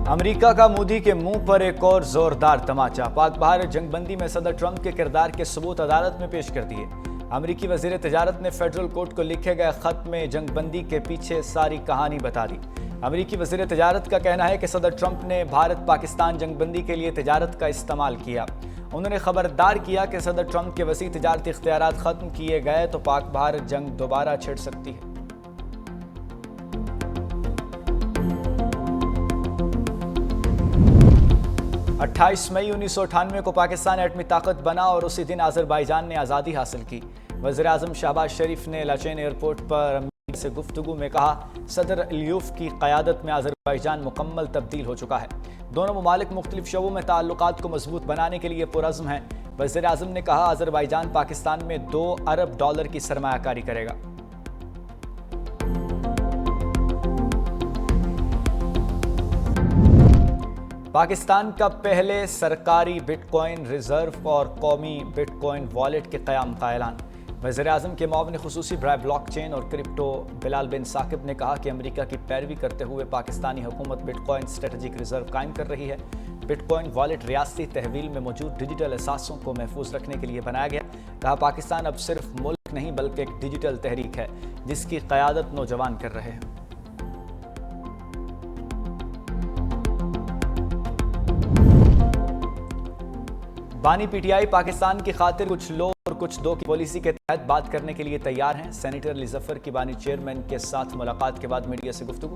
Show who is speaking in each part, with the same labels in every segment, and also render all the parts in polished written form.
Speaker 1: امریکہ کا مودی کے منہ پر ایک اور زوردار تماچا۔ پاک بھارت جنگ بندی میں صدر ٹرمپ کے کردار کے ثبوت عدالت میں پیش کر دیے۔ امریکی وزیر تجارت نے فیڈرل کورٹ کو لکھے گئے خط میں جنگ بندی کے پیچھے ساری کہانی بتا دی۔ امریکی وزیر تجارت کا کہنا ہے کہ صدر ٹرمپ نے بھارت پاکستان جنگ بندی کے لیے تجارت کا استعمال کیا۔ انہوں نے خبردار کیا کہ صدر ٹرمپ کے وسیع تجارتی اختیارات ختم کیے گئے تو پاک بھارت جنگ دوبارہ چھڑ سکتی ہے۔ 28 مئی 1998 کو پاکستان ایٹمی طاقت بنا اور اسی دن آذربائیجان نے آزادی حاصل کی۔ وزیر اعظم شہباز شریف نے لاچین ایئرپورٹ پر میڈیا سے گفتگو میں کہا، صدر الیوف کی قیادت میں آذربائیجان مکمل تبدیل ہو چکا ہے۔ دونوں ممالک مختلف شعبوں میں تعلقات کو مضبوط بنانے کے لیے پرعزم ہیں۔ وزیر اعظم نے کہا، آذربائیجان پاکستان میں $2 ارب کی سرمایہ کاری کرے گا۔ پاکستان کا پہلے سرکاری بٹ کوائن ریزرو اور قومی بٹ کوائن والیٹ کے قیام کا اعلان۔ وزیر اعظم کے معاون خصوصی برائے بلاک چین اور کرپٹو بلال بن ثاقب نے کہا کہ امریکہ کی پیروی کرتے ہوئے پاکستانی حکومت بٹ کوائن اسٹریٹجک ریزرو قائم کر رہی ہے۔ بٹ کوائن والیٹ ریاستی تحویل میں موجود ڈیجیٹل اثاثوں کو محفوظ رکھنے کے لیے بنایا گیا۔ کہا، پاکستان اب صرف ملک نہیں بلکہ ایک ڈیجیٹل تحریک ہے جس کی قیادت نوجوان کر رہے ہیں۔ بانی پی ٹی آئی پاکستان کی خاطر کچھ لو اور کچھ دو کی پالیسی کے تحت بات کرنے کے لیے تیار ہیں۔ سینیٹر علی ظفر کی بانی چیئرمین کے ساتھ ملاقات کے بعد میڈیا سے گفتگو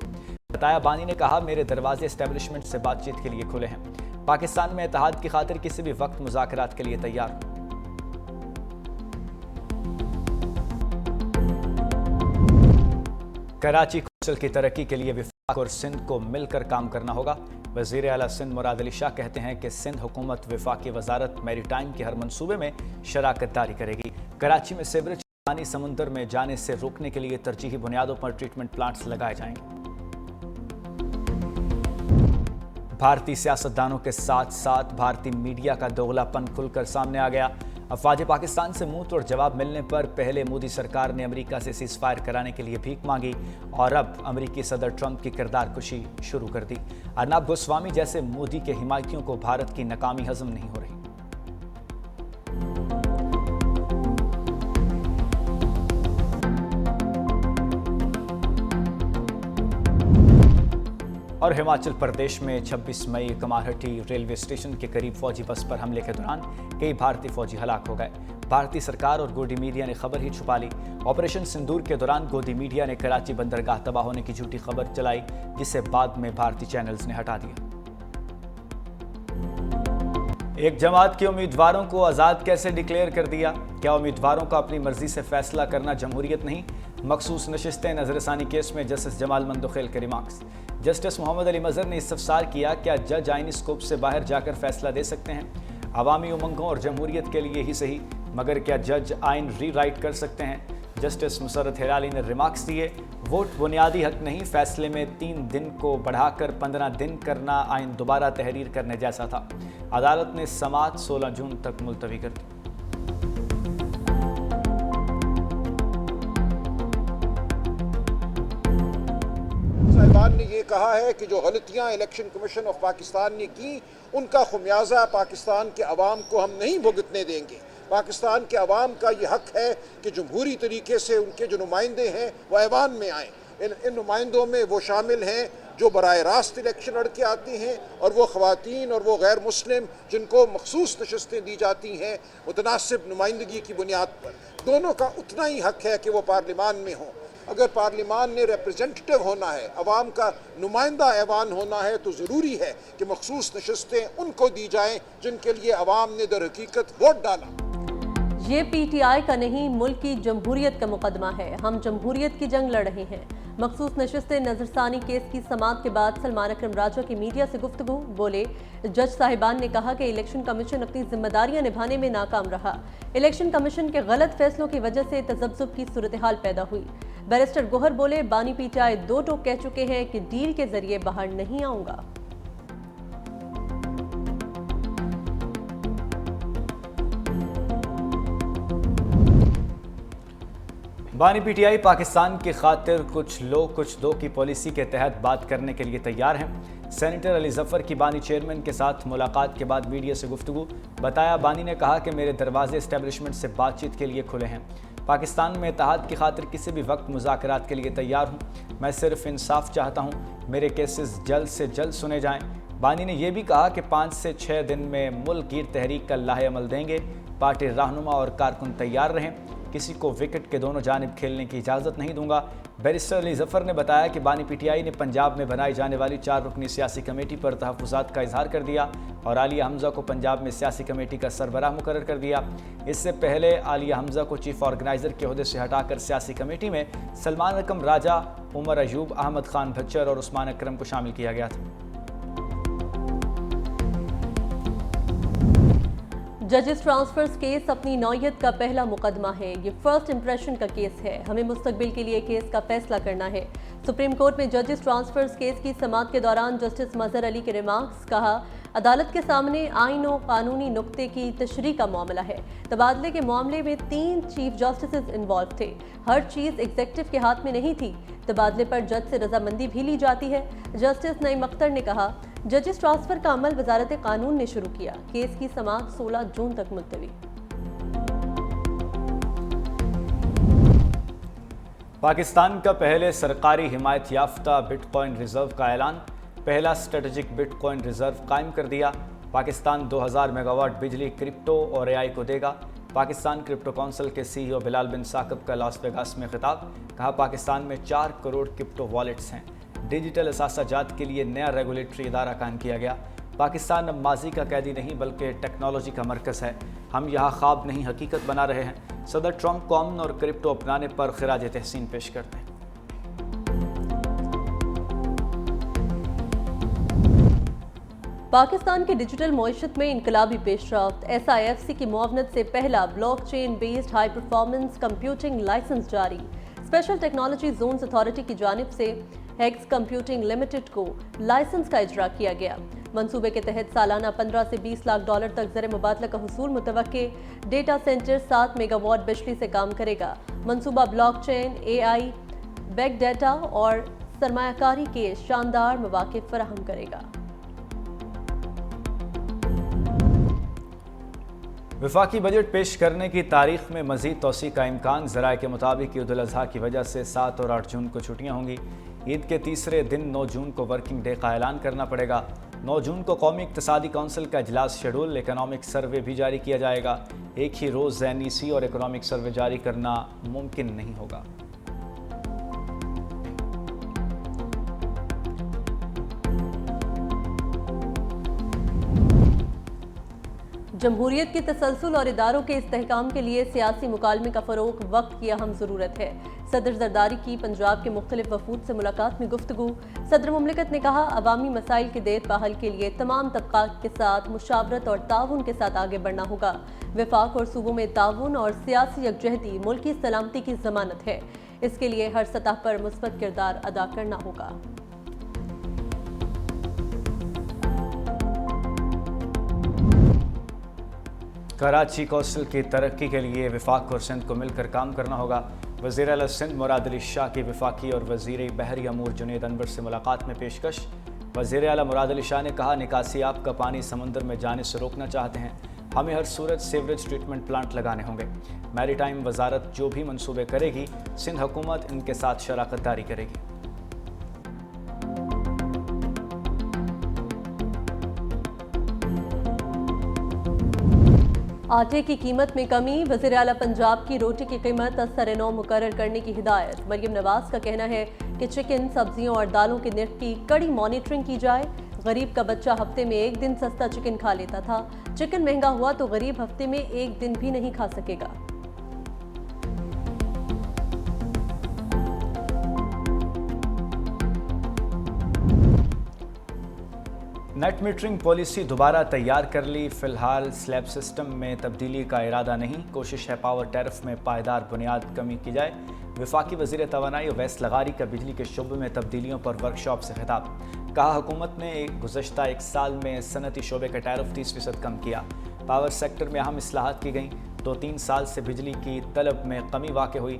Speaker 1: بتایا، بانی نے کہا، میرے دروازے اسٹیبلشمنٹ سے بات چیت کے لیے کھلے ہیں۔ پاکستان میں اتحاد کی خاطر کسی بھی وقت مذاکرات کے لیے تیار ہوں۔ کراچی کوسٹل کی ترقی کے لیے وفاق اور سندھ کو مل کر کام کرنا ہوگا۔ وزیر اعلیٰ سندھ مراد علی شاہ کہتے ہیں کہ سندھ حکومت وفاقی وزارت میری ٹائم کے ہر منصوبے میں شراکت داری کرے گی۔ کراچی میں سیوریج پانی سمندر میں جانے سے روکنے کے لیے ترجیحی بنیادوں پر ٹریٹمنٹ پلانٹس لگائے جائیں گے۔ بھارتی سیاستدانوں کے ساتھ ساتھ بھارتی میڈیا کا دوغلا پن کھل کر سامنے آ گیا۔ افواج پاکستان سے منہ توڑ جواب ملنے پر پہلے مودی سرکار نے امریکہ سے سیز فائر کرانے کے لیے بھیک مانگی اور اب امریکی صدر ٹرمپ کی کردار کشی شروع کر دی۔ ارنب گوسوامی جیسے مودی کے حمایتیوں کو بھارت کی ناکامی ہضم نہیں ہو رہی۔ اور ہماچل پردیش میں 26 مئی کمارہٹی ریلوے اسٹیشن کے قریب فوجی بس پر حملے کے دوران کئی بھارتی فوجی ہلاک ہو گئے۔ بھارتی سرکار اور گودی میڈیا نے خبر ہی چھپا لی۔ آپریشن سندور کے دوران گودی میڈیا نے کراچی بندرگاہ تباہ ہونے کی جھوٹی خبر چلائی، جسے بعد میں بھارتی چینلز نے ہٹا دیا۔ ایک جماعت کے امیدواروں کو آزاد کیسے ڈکلیئر کر دیا؟ کیا امیدواروں کا اپنی مرضی سے فیصلہ کرنا جمہوریت نہیں؟ مخصوص نشستیں نظر ثانی کیس میں جسٹس جمال مندوخیل کے ریمارکس۔ جسٹس محمد علی مظہر نے استفسار کیا، کیا جج آئینی سکوپ سے باہر جا کر فیصلہ دے سکتے ہیں؟ عوامی امنگوں اور جمہوریت کے لیے ہی صحیح، مگر کیا جج آئین ری رائٹ کر سکتے ہیں؟ جسٹس مسرت ہلالی نے ریمارکس دیے، ووٹ بنیادی حق نہیں، فیصلے میں 3 دن کو بڑھا کر 15 دن کرنا آئین دوبارہ تحریر کرنے جیسا تھا۔ عدالت نے سماعت 16 جون تک ملتوی کر دی۔
Speaker 2: صاحبان نے یہ کہا ہے کہ جو غلطیاں الیکشن کمیشن آف پاکستان نے کی، ان کا خمیازہ پاکستان کے عوام کو ہم نہیں بھگتنے دیں گے۔ پاکستان کے عوام کا یہ حق ہے کہ جمہوری طریقے سے ان کے جو نمائندے ہیں وہ ایوان میں آئیں۔ ان نمائندوں میں وہ شامل ہیں جو براہ راست الیکشن لڑ کے آتی ہیں، اور وہ خواتین اور وہ غیر مسلم جن کو مخصوص نشستیں دی جاتی ہیں متناسب نمائندگی کی بنیاد پر۔ دونوں کا اتنا ہی حق ہے کہ وہ پارلیمان میں ہوں۔ اگر پارلیمان نے ریپریزنٹیٹو ہونا ہے، عوام کا نمائندہ ایوان ہونا ہے، تو ضروری ہے کہ مخصوص نشستیں ان کو دی جائیں جن کے لیے عوام نے در حقیقت ووٹ ڈالا۔
Speaker 3: یہ پی ٹی آئی کا نہیں، ملک کی جمہوریت کا مقدمہ ہے۔ ہم جمہوریت کی جنگ لڑ رہے ہیں۔ مخصوص نشستیں نظر ثانی کیس کی سماعت کے بعد سلمان اکرم راجہ کی میڈیا سے گفتگو بولے، جج صاحبان نے کہا کہ الیکشن کمیشن اپنی ذمہ داریاں نبھانے میں ناکام رہا۔ الیکشن کمیشن کے غلط فیصلوں کی وجہ سے تذبذب کی صورتحال پیدا ہوئی۔ بیرسٹر گوہر بولے، بانی پی ٹی آئی 2 ٹوک کہہ چکے ہیں کہ ڈیل کے ذریعے باہر نہیں آؤں گا۔
Speaker 1: بانی پی ٹی آئی پاکستان کی خاطر کچھ لو کچھ دو کی پالیسی کے تحت بات کرنے کے لیے تیار ہیں۔ سینیٹر علی ظفر کی بانی چیئرمین کے ساتھ ملاقات کے بعد میڈیا سے گفتگو۔ بتایا، بانی نے کہا کہ میرے دروازے اسٹیبلشمنٹ سے بات چیت کے لیے کھلے ہیں۔ پاکستان میں اتحاد کی خاطر کسی بھی وقت مذاکرات کے لیے تیار ہوں۔ میں صرف انصاف چاہتا ہوں، میرے کیسز جلد سے جلد سنے جائیں۔ بانی نے یہ بھی کہا کہ 5 سے 6 دن میں ملک گیر تحریک کا لاہے عمل دیں گے۔ پارٹی رہنما اور کارکن تیار رہیں، کسی کو وکٹ کے دونوں جانب کھیلنے کی اجازت نہیں دوں گا۔ بیرسٹر علی ظفر نے بتایا کہ بانی پی ٹی آئی نے پنجاب میں بنائی جانے والی 4 رکنی سیاسی کمیٹی پر تحفظات کا اظہار کر دیا اور عالیہ حمزہ کو پنجاب میں سیاسی کمیٹی کا سربراہ مقرر کر دیا۔ اس سے پہلے عالیہ حمزہ کو چیف آرگنائزر کے عہدے سے ہٹا کر سیاسی کمیٹی میں سلمان اکرم راجہ، عمر ایوب، احمد خان بھچر اور عثمان اکرم کو شامل کیا گیا تھا۔
Speaker 3: ججز ٹرانسفرز کیس اپنی نوعیت کا پہلا مقدمہ ہے۔ یہ فرسٹ امپریشن کا کیس ہے۔ ہمیں مستقبل کے لیے کیس کا فیصلہ کرنا ہے۔ سپریم کورٹ میں ججز ٹرانسفرز کیس کی سماعت کے دوران جسٹس مظہر علی کے ریمارکس۔ کہا، عدالت کے سامنے آئین و قانونی نقطے کی تشریح کا معاملہ ہے۔ تبادلے کے معاملے میں 3 چیف جسٹسز انوالو تھے۔ ہر چیز ایگزیکٹو کے ہاتھ میں نہیں تھی۔ تبادلے پر جج سے رضامندی بھی لی جاتی ہے۔ جسٹس نعیم اختر نے کہا، ججز ٹرانسفر کا عمل وزارت قانون نے شروع کیا۔ کیس کی سماعت 16 جون تک ملتوی۔
Speaker 1: پاکستان کا پہلے سرکاری حمایت یافتہ بٹ کوائن ریزرو کا اعلان۔ پہلا اسٹریٹجک بٹ کوائن ریزرو قائم کر دیا۔ پاکستان 2000 میگا واٹ بجلی کرپٹو اور اے آئی کو دے گا۔ پاکستان کرپٹو کونسل کے سی ای او بلال بن ثاقب کا لاس ویگاس میں خطاب۔ کہا، پاکستان میں 4 کروڑ کرپٹو والیٹس ہیں۔ ڈیجیٹل اثاثہ جات کے لیے نیا ریگولیٹری ادارہ قائم کیا گیا۔ پاکستان اب ماضی کا قیدی نہیں بلکہ ٹیکنالوجی کا مرکز ہے۔ ہم یہاں خواب نہیں حقیقت بنا رہے ہیں۔ صدر ٹرمپ کو امن اور کرپٹو اپنانے پر خراج تحسین پیش کرتے ہیں۔
Speaker 3: پاکستان کی ڈیجیٹل معیشت میں انقلابی پیش رفت۔ ایس آئی ایف سی کی معاونت سے پہلا blockchain based high performance computing licence جاری۔ اسپیشل ٹیکنالوجی زونز اتھارٹی کی جانب سے ہیگز کمپیوٹنگ لمیٹڈ کو لائسنس کا اجرا کیا گیا۔ منصوبے کے تحت سالانہ 15 سے 20 لاکھ ڈالر تک زر مبادلہ کا حصول متوقع۔ ڈیٹا سینٹر 7 میگا واٹ بجلی سے کام کرے گا۔ منصوبہ بلاک چین، اے آئی، بگ ڈیٹا اور سرمایہ کاری کے شاندار مواقع فراہم کرے گا۔
Speaker 1: وفاقی بجٹ پیش کرنے کی تاریخ میں مزید توسیع کا امکان۔ ذرائع کے مطابق عید الاضحیٰ کی وجہ سے 7 اور 8 جون کو چھٹیاں ہوں گی۔ عید کے تیسرے دن 9 جون کو ورکنگ ڈے کا اعلان کرنا پڑے گا۔ 9 جون کو قومی اقتصادی کونسل کا اجلاس شیڈول، اکنامک سروے بھی جاری کیا جائے گا۔ ایک ہی روز این ای سی اور اکنامک سروے جاری کرنا ممکن نہیں ہوگا۔
Speaker 3: جمہوریت کی تسلسل اور اداروں کے استحکام کے لیے سیاسی مکالمے کا فروغ وقت کی اہم ضرورت ہے۔ صدر زرداری کی پنجاب کے مختلف وفود سے ملاقات میں گفتگو۔ صدر مملکت نے کہا، عوامی مسائل کے دیر پا حل کے لیے تمام طبقات کے ساتھ مشاورت اور تعاون کے ساتھ آگے بڑھنا ہوگا۔ وفاق اور صوبوں میں تعاون اور سیاسی یکجہتی ملکی سلامتی کی ضمانت ہے۔ اس کے لیے ہر سطح پر مثبت کردار ادا کرنا ہوگا۔
Speaker 1: کراچی کوسٹل کی ترقی کے لیے وفاق اور سندھ کو مل کر کام کرنا ہوگا۔ وزیر اعلیٰ سندھ مراد علی شاہ کی وفاقی اور وزیر بحری امور جنید انور سے ملاقات میں پیشکش۔ وزیر اعلیٰ مراد علی شاہ نے کہا، نکاسی آب کا پانی سمندر میں جانے سے روکنا چاہتے ہیں، ہمیں ہر صورت سیوریج ٹریٹمنٹ پلانٹ لگانے ہوں گے۔ میری ٹائم وزارت جو بھی منصوبے کرے گی، سندھ حکومت ان کے ساتھ شراکت داری کرے گی۔
Speaker 3: آٹے کی قیمت میں کمی، وزیر اعلیٰ پنجاب کی روٹی کی قیمت از سر نو مقرر کرنے کی ہدایت۔ مریم نواز کا کہنا ہے کہ چکن، سبزیوں اور دالوں کے نرخ کی کڑی مانیٹرنگ کی جائے۔ غریب کا بچہ ہفتے میں 1 دن سستا چکن کھا لیتا تھا، چکن مہنگا ہوا تو غریب ہفتے میں 1 دن بھی نہیں کھا سکے گا۔
Speaker 1: نیٹ میٹرنگ پالیسی دوبارہ تیار کر لی، فی الحال سلیب سسٹم میں تبدیلی کا ارادہ نہیں، کوشش ہے پاور ٹیرف میں پائیدار بنیاد کمی کی جائے۔ وفاقی وزیر توانائی اویس لغاری کا بجلی کے شعبے میں تبدیلیوں پر ورکشاپ سے خطاب۔ کہا، حکومت نے گزشتہ 1 سال میں صنعتی شعبے کا ٹیرف 30% کم کیا۔ پاور سیکٹر میں اہم اصلاحات کی گئیں۔ 2-3 سال سے بجلی کی طلب میں کمی واقع ہوئی۔